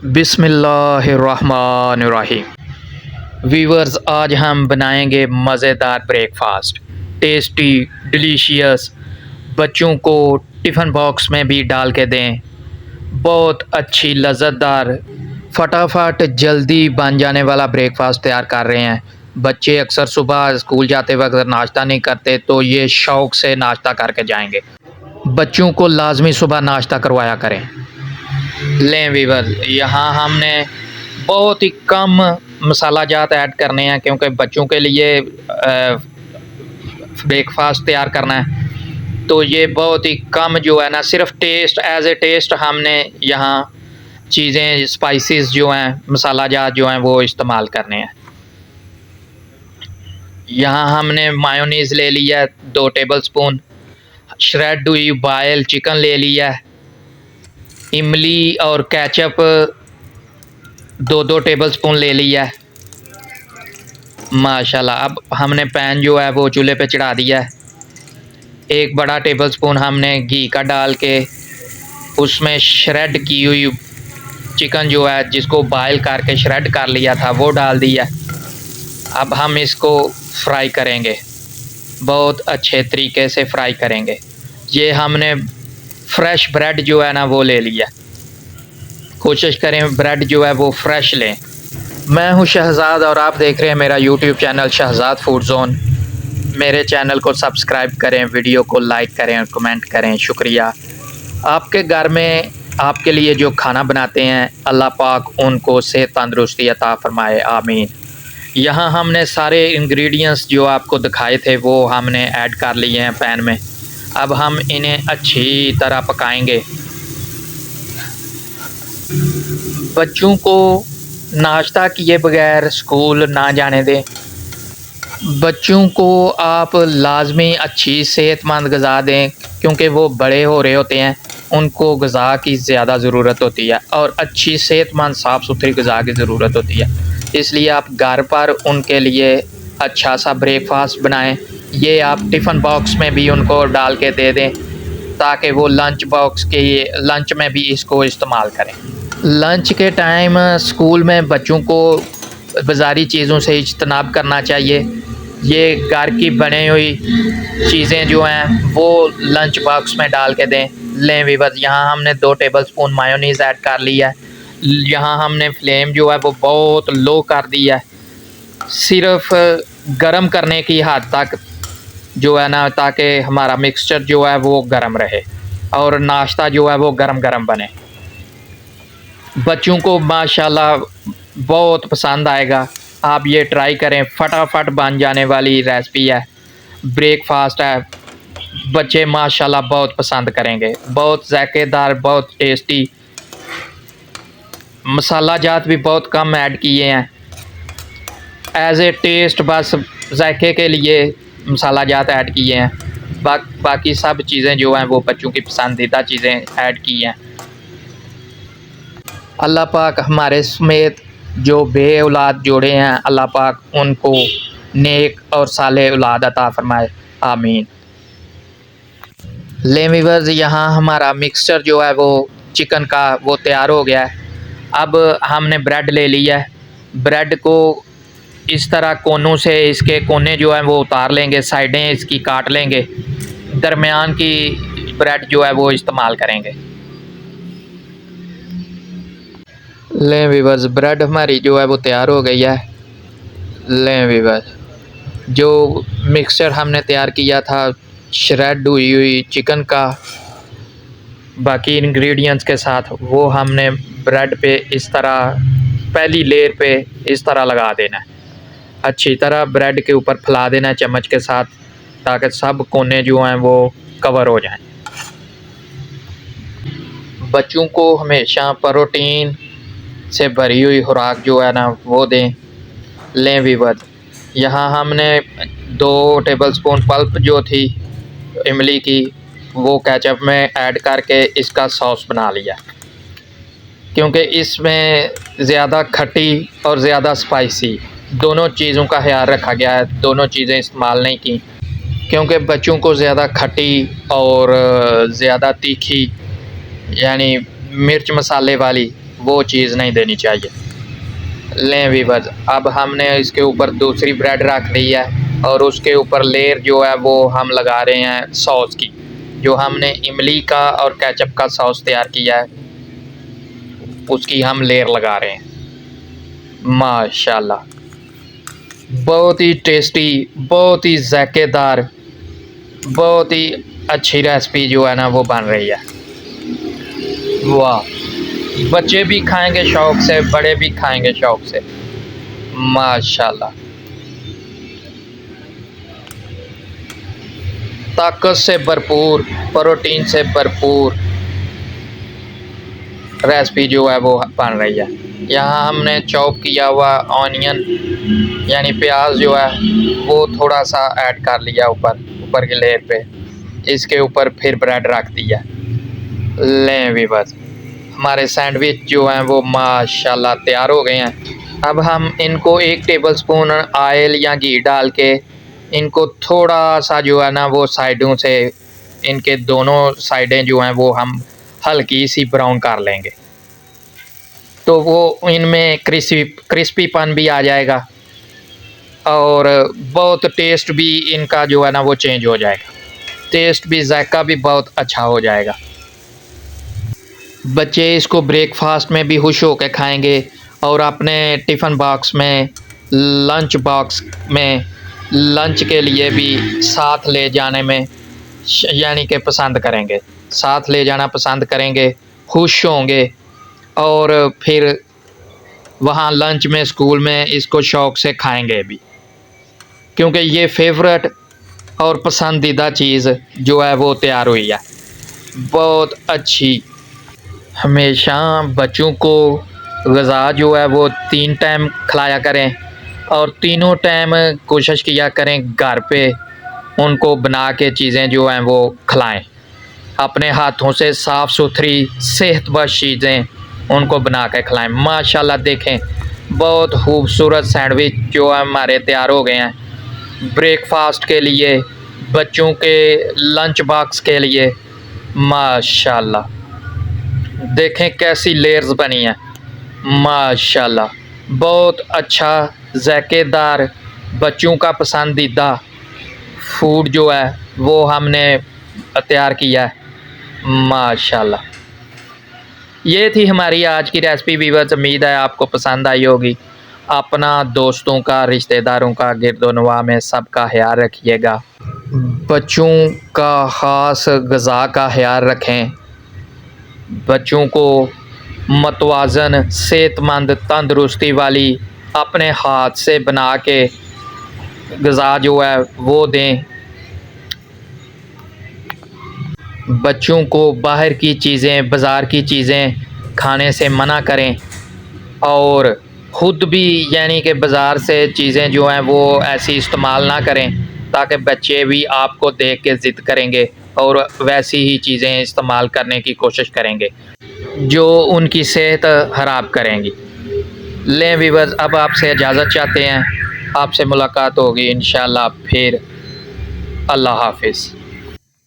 बिस्मिल्लाहिर्रहमानिर्रहीम। वीवर्स, आज हम बनाएंगे मज़ेदार ब्रेकफास्ट, टेस्टी डिलीशियस। बच्चों को टिफ़िन बॉक्स में भी डाल के दें। बहुत अच्छी लज़्ज़तदार, फटाफट जल्दी बन जाने वाला ब्रेकफास्ट तैयार कर रहे हैं। बच्चे अक्सर सुबह स्कूल जाते वक्त नाश्ता नहीं करते, तो ये शौक़ से नाश्ता करके जाएंगे। बच्चों को लाजमी सुबह नाश्ता करवाया करें। लें वीवर, यहाँ हमने बहुत ही कम मसाला जात ऐड करने हैं, क्योंकि बच्चों के लिए ब्रेकफास्ट तैयार करना है। तो ये बहुत ही कम जो है ना, सिर्फ टेस्ट एज ए टेस्ट हमने यहाँ चीज़ें स्पाइसेस जो हैं, मसाला जात जो हैं, वो इस्तेमाल करने हैं। यहाँ हमने मायोनीज़ ले लिया 2 टेबलस्पून, श्रेड हुई बॉयल चिकन ले लिया, इमली और केचप 2-2 टेबलस्पून ले लिया है। माशाल्लाह, अब हमने पैन जो है वो चूल्हे पे चढ़ा दिया है। 1 बड़ा टेबलस्पून हमने घी का डाल के उसमें श्रेड की हुई चिकन जो है, जिसको बॉयल करके श्रेड कर लिया था, वो डाल दिया। अब हम इसको फ्राई करेंगे, बहुत अच्छे तरीके से फ्राई करेंगे। ये हमने फ्रेश ब्रेड जो है ना वो ले लिया। कोशिश करें ब्रेड जो है वो फ्रेश लें। मैं हूं शहज़ाद और आप देख रहे हैं मेरा YouTube channel Shahzad food zone. मेरे चैनल को सब्सक्राइब करें, वीडियो को लाइक करें और कमेंट करें। शुक्रिया। आपके घर में आपके लिए जो खाना बनाते हैं, अल्लाह पाक उनको सेहत तंदुरुस्ती अता फ़रमाए, आमीन। यहाँ हमने सारे इंग्रेडिएंट्स जो आपको दिखाए थे वो हमने ऐड कर लिए हैं पैन में। अब हम इन्हें अच्छी तरह पकाएंगे। बच्चों को नाश्ता किए बगैर स्कूल ना जाने दें। बच्चों को आप लाजमी अच्छी सेहतमंद ग़िज़ा दें, क्योंकि वो बड़े हो रहे होते हैं, उनको ग़िज़ा की ज़्यादा ज़रूरत होती है और अच्छी सेहतमंद साफ़ सुथरी ग़िज़ा की ज़रूरत होती है। इसलिए आप घर पर उनके लिए अच्छा सा ब्रेकफास्ट बनाएं। ये आप टिफ़िन बॉक्स में भी उनको डाल के दे दें, ताकि वो लंच बॉक्स के लंच में भी इसको इस्तेमाल करें। लंच के टाइम स्कूल में बच्चों को बाज़ारी चीज़ों से इज्तनाब करना चाहिए। ये घर की बनी हुई चीज़ें जो हैं वो लंच बॉक्स में डाल के दें। लें वीवर, यहाँ हमने 2 टेबलस्पून मायोनीज़ ऐड कर लिया है। यहाँ हमने फ्लेम जो है वो बहुत लो कर दिया है, सिर्फ गरम करने की हद तक जो है ना, ताकि हमारा मिक्सचर जो है वो गरम रहे और नाश्ता जो है वो गरम गरम बने। बच्चों को माशाल्लाह बहुत पसंद आएगा। आप ये ट्राई करें, फटाफट बन जाने वाली रेसिपी है, ब्रेकफास्ट है। बच्चे माशाल्लाह बहुत पसंद करेंगे। बहुत ज़ायकेदार, बहुत टेस्टी। मसाला जात भी बहुत कम ऐड किए हैं, एज ए टेस्ट, बस जायके के लिए मसाला जात ऐड किए हैं। बाकी सब चीज़ें जो हैं वो बच्चों की पसंदीदा चीज़ें ऐड की हैं। अल्लाह पाक हमारे समेत जो बे औलाद जोड़े हैं, अल्लाह पाक उनको नेक और साले औलाद अता फ़रमाए, आमीन। लें वीवर्स, यहाँ हमारा मिक्सचर जो है वो चिकन का वो तैयार हो गया है। अब हमने ब्रेड ले लिया है। ब्रेड को इस तरह कोनों से इसके कोने जो हैं वो उतार लेंगे, साइडें इसकी काट लेंगे, दरमियान की ब्रेड जो है वो इस्तेमाल करेंगे। लें वीवर्स, ब्रेड हमारी जो है वो तैयार हो गई है। लें वीवर्स, जो मिक्सचर हमने तैयार किया था श्रेड हुई चिकन का बाकी इंग्रेडिएंट्स के साथ, वो हमने ब्रेड पे इस तरह पहली लेयर पे इस तरह लगा देना है। अच्छी तरह ब्रेड के ऊपर फैला देना है चम्मच के साथ, ताकि सब कोने जो हैं वो कवर हो जाएं। बच्चों को हमेशा प्रोटीन से भरी हुई खुराक जो है ना वो दें। लें वीवर, यहाँ हमने 2 टेबलस्पून पल्प जो थी इमली की, वो केचप में ऐड करके इसका सॉस बना लिया, क्योंकि इसमें ज़्यादा खट्टी और ज़्यादा स्पाइसी दोनों चीज़ों का ख्याल रखा गया है। दोनों चीज़ें इस्तेमाल नहीं की, क्योंकि बच्चों को ज़्यादा खट्टी और ज़्यादा तीखी यानी मिर्च मसाले वाली वो चीज़ नहीं देनी चाहिए। लें वीवर्स, अब हमने इसके ऊपर दूसरी ब्रेड रख दी है और उसके ऊपर लेयर जो है वो हम लगा रहे हैं सॉस की, जो हमने इमली का और केचप का सॉस तैयार किया है उसकी हम लेयर लगा रहे हैं। माशाल्लाह, बहुत ही टेस्टी, बहुत ही ज़ायकेदार, बहुत ही अच्छी रेसिपी जो है ना वो बन रही है। वाह, बच्चे भी खाएंगे शौक़ से, बड़े भी खाएंगे शौक़ से। माशाल्लाह, ताकत से भरपूर, प्रोटीन से भरपूर रेसिपी जो है वो बन रही है। यहाँ हमने चॉप किया हुआ ऑनियन यानी प्याज जो है वो थोड़ा सा ऐड कर लिया ऊपर की लेयर पे। इसके ऊपर फिर ब्रेड रख दिया। लें भी बस, हमारे सैंडविच जो हैं वो माशाल्लाह तैयार हो गए हैं। अब हम इनको 1 टेबलस्पून ऑयल या घी डाल के इनको थोड़ा सा जो है ना वो साइडों से, इनके दोनों साइडें जो हैं वो हम हल्की सी ब्राउन कर लेंगे, तो वो इनमें क्रिस्पीपन भी आ जाएगा और बहुत टेस्ट भी इनका जो है ना वो चेंज हो जाएगा। टेस्ट भी, जायका भी बहुत अच्छा हो जाएगा। बच्चे इसको ब्रेकफास्ट में भी खुश होकर खाएंगे और अपने टिफ़िन बॉक्स में, लंच बॉक्स में, लंच के लिए भी साथ ले जाने में यानी कि पसंद करेंगे, साथ ले जाना पसंद करेंगे, खुश होंगे और फिर वहाँ लंच में, स्कूल में इसको शौक़ से खाएंगे भी, क्योंकि ये फेवरेट और पसंदीदा चीज़ जो है वो तैयार हुई है। बहुत अच्छी। हमेशा बच्चों को ग़िज़ा जो है वो 3 टाइम खिलाया करें और तीनों टाइम कोशिश किया करें घर पे उनको बना के चीज़ें जो हैं वो खिलाएं। अपने हाथों से साफ़ सुथरी सेहतबख्श चीज़ें उनको बना के खिलाएं। माशाल्लाह देखें, बहुत खूबसूरत सैंडविच जो है हमारे तैयार हो गए हैं ब्रेकफास्ट के लिए, बच्चों के लंच बॉक्स के लिए। माशाल्लाह, देखें कैसी लेयर्स बनी हैं। माशाल्लाह, बहुत अच्छा, ज़ायकेदार, बच्चों का पसंदीदा फूड जो है वो हमने तैयार किया है। माशाल्लाह, ये थी हमारी आज की रेसिपी वीवर्स। उम्मीद है आपको पसंद आई होगी। अपना, दोस्तों का, रिश्तेदारों का, गिरदोनवा में सबका ख्याल रखिएगा। बच्चों का ख़ास ग़िज़ा का ख्याल रखें। बच्चों को मतवाज़न, सेहतमंद, तंदुरुस्ती वाली अपने हाथ से बना के ग़िज़ा जो है वो दें। बच्चों को बाहर की चीज़ें, बाज़ार की चीज़ें खाने से मना करें और ख़ुद भी यानी कि बाज़ार से चीज़ें जो हैं वो ऐसी इस्तेमाल ना करें, ताकि बच्चे भी आपको देख के ज़िद करेंगे और वैसी ही चीज़ें इस्तेमाल करने की कोशिश करेंगे जो उनकी सेहत ख़राब करेंगी। लें वीवर्स, अब आपसे इजाज़त चाहते हैं। आपसे मुलाकात होगी इंशाअल्लाह फिर। अल्लाह हाफ़िज़।